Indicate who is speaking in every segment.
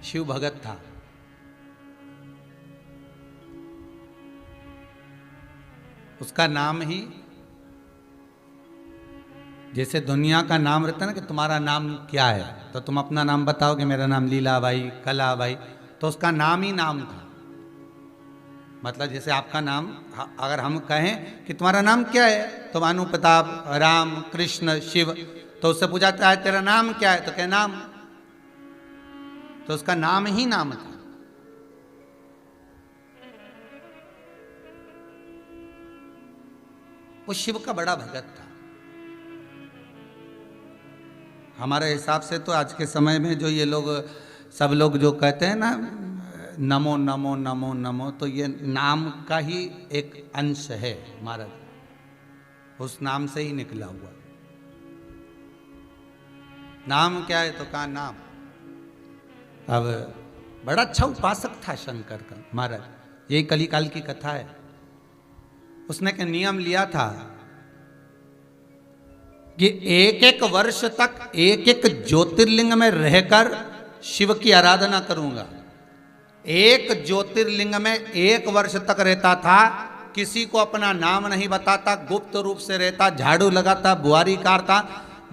Speaker 1: शिव भगत था। उसका नाम ही जैसे दुनिया का नाम रहता है ना कि तुम्हारा नाम क्या है, तो तुम अपना नाम बताओ कि मेरा नाम लीलाबाई, कलाबाई, तो उसका नाम ही नाम था। मतलब जैसे आपका नाम अगर हम कहें कि तुम्हारा नाम क्या है, तो मानो प्रताप, राम, कृष्ण, शिव, तो उससे पूछा जाता है तेरा नाम क्या है, तो क्या नाम, तो उसका नाम ही नाम था। वो शिव का बड़ा भगत था। हमारे हिसाब से तो आज के समय में जो ये लोग सब लोग जो कहते हैं ना नमो नमो नमो नमो, तो ये नाम का ही एक अंश है महाराज, उस नाम से ही निकला हुआ। नाम क्या है, तो कहा नाम। अब बड़ा अच्छा उपासक था शंकर का महाराज, यही कलिकाल की कथा है। उसने के नियम लिया था कि एक एक वर्ष तक एक एक ज्योतिर्लिंग में रहकर शिव की आराधना करूंगा। एक ज्योतिर्लिंग में एक वर्ष तक रहता था, किसी को अपना नाम नहीं बताता, गुप्त रूप से रहता, झाड़ू लगाता, बुआरी काटता,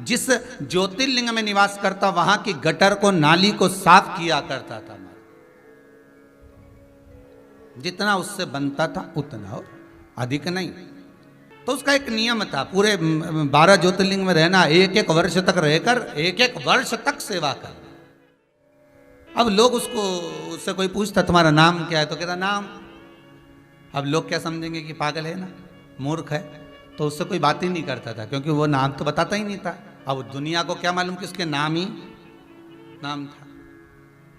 Speaker 1: जिस ज्योतिर्लिंग में निवास करता वहां की गटर को, नाली को साफ किया करता था। जितना उससे बनता था उतना, और अधिक नहीं। तो उसका एक नियम था, पूरे 12 ज्योतिर्लिंग में रहना, एक एक वर्ष तक रहकर एक एक वर्ष तक सेवा करना। अब लोग उससे कोई पूछता तुम्हारा नाम क्या है, तो कहता नाम। अब लोग क्या समझेंगे कि पागल है ना, मूर्ख है, तो उससे कोई बात ही नहीं करता था, क्योंकि वो नाम तो बताता ही नहीं था। अब दुनिया को क्या मालूम कि उसके नाम ही नाम था।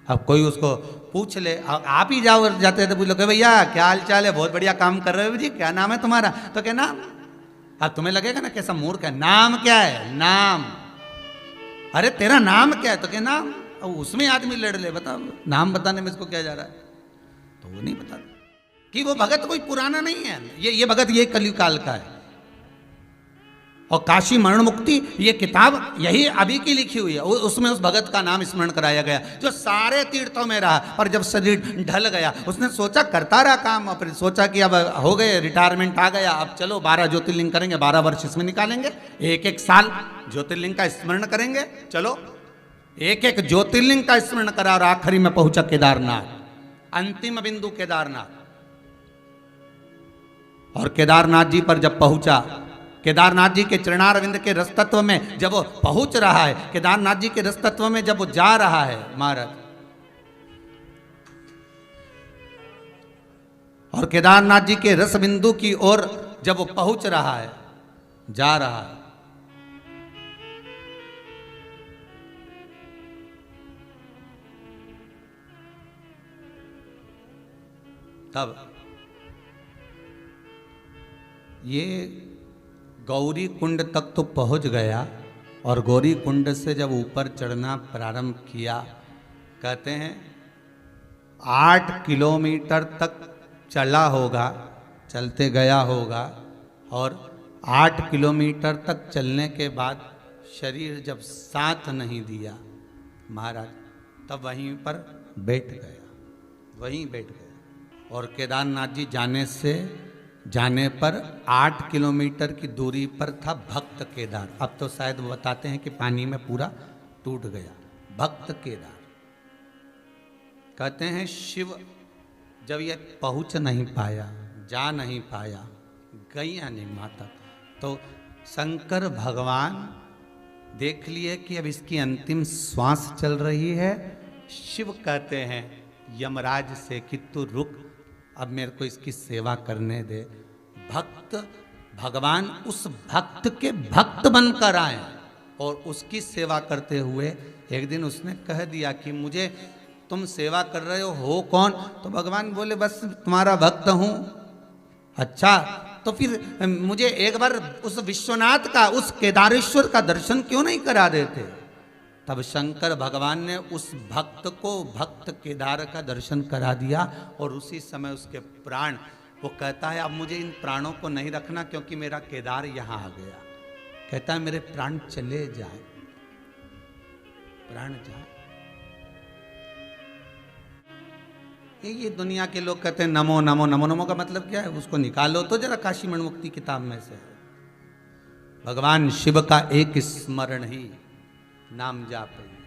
Speaker 1: अब कोई उसको पूछ ले, आप ही जाओ जाते थे, पूछ लो भैया क्या हाल चाल है, बहुत बढ़िया काम कर रहे हो जी, क्या नाम है तुम्हारा, तो क्या नाम। अब तुम्हें लगेगा ना कैसा मूर्ख है, नाम क्या है, नाम। अरे तेरा नाम क्या है, तो क्या नाम। अब उसमें आदमी लड़ ले, बताओ नाम बताने में इसको क्या जा रहा है, तो वो नहीं बताता कि वो भगत कोई पुराना नहीं है, ये भगत ये कलिकाल का है। और काशी मरण मुक्ति ये किताब यही अभी की लिखी हुई है, उसमें उस भगत का नाम स्मरण कराया गया जो सारे तीर्थों में रहा, पर जब शरीर ढल गया उसने सोचा करता रहा काम, और फिर सोचा कि अब हो गए, रिटायरमेंट आ गया, अब चलो 12 ज्योतिर्लिंग करेंगे, 12 वर्ष इसमें निकालेंगे, एक एक साल ज्योतिर्लिंग का स्मरण करेंगे। चलो एक एक ज्योतिर्लिंग का स्मरण करा, और आखिरी में पहुंचा केदारनाथ, अंतिम बिंदु केदारनाथ। और केदारनाथ जी पर जब पहुंचा, केदारनाथ जी के चरणारविंद के रस तत्व में जब वो पहुंच रहा है, केदारनाथ जी के रस तत्व में जब वो जा रहा है महाराज, और केदारनाथ जी के रस बिंदु की ओर जब वो पहुंच रहा है, जा रहा है, तब ये गौरी कुंड तक तो पहुंच गया, और गौरी कुंड से जब ऊपर चढ़ना प्रारंभ किया, कहते हैं 8 किलोमीटर तक चला होगा, चलते गया होगा, और 8 किलोमीटर तक चलने के बाद शरीर जब साथ नहीं दिया महाराज, तब वहीं पर बैठ गया, वहीं बैठ गया। और केदारनाथ जी जाने पर 8 किलोमीटर की दूरी पर था भक्त केदार। अब तो शायद वो बताते हैं कि पानी में पूरा टूट गया भक्त केदार। कहते हैं शिव जब ये पहुंच नहीं पाया, जा नहीं पाया, गैया नहीं माता, तो शंकर भगवान देख लिए कि अब इसकी अंतिम श्वास चल रही है। शिव कहते हैं यमराज से कि तू रुक, अब मेरे को इसकी सेवा करने दे। भक्त भगवान उस भक्त के भक्त बनकर आए, और उसकी सेवा करते हुए एक दिन उसने कह दिया कि मुझे तुम सेवा कर रहे हो कौन, तो भगवान बोले बस तुम्हारा भक्त हूं। अच्छा, तो फिर मुझे एक बार उस विश्वनाथ का, उस केदारेश्वर का दर्शन क्यों नहीं करा देते। तब शंकर भगवान ने उस भक्त को भक्त केदार का दर्शन करा दिया, और उसी समय उसके प्राण, वो कहता है अब मुझे इन प्राणों को नहीं रखना क्योंकि मेरा केदार यहाँ आ गया। कहता है मेरे प्राण चले जाए, प्राण जाए। ये दुनिया के लोग कहते हैं नमो नमो नमो नमो का मतलब क्या है? उसको निकालो तो जरा काशी मणिमुक्ति किताब में से। भगवान शिव का एक स्मरण ही नाम जाप है।